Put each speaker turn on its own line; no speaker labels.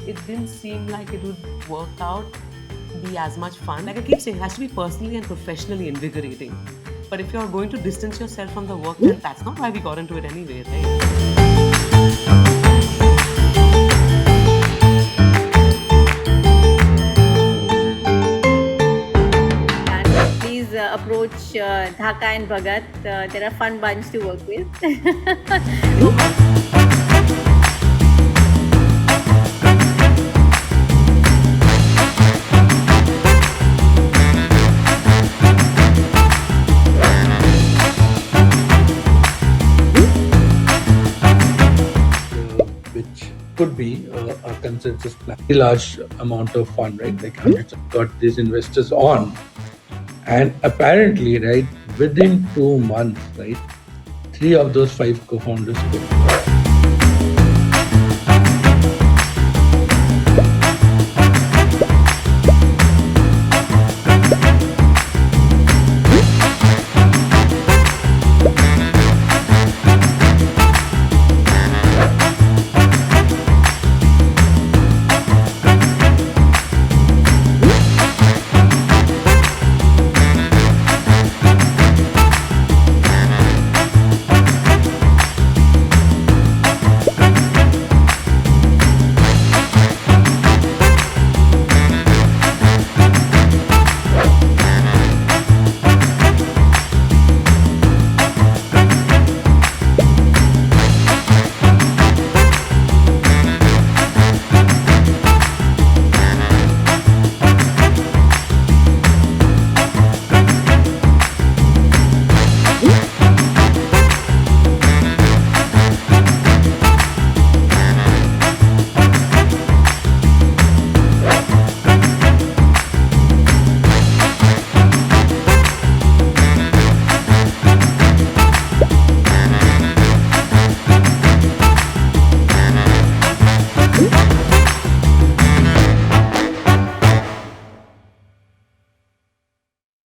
it didn't seem like it would work out, be as much fun. Like I keep saying, it has to be personally and professionally invigorating. But if you're going to distance yourself from the work, then that's not why we got into it anyway, right?
And please approach Dhaka and Bhagat. They're a fun bunch to work with.
which could be a consensus plan. A large amount of fund, right? Like hundreds got these investors on. And apparently, right, within 2 months, right, 3 of those 5 co-founders quit.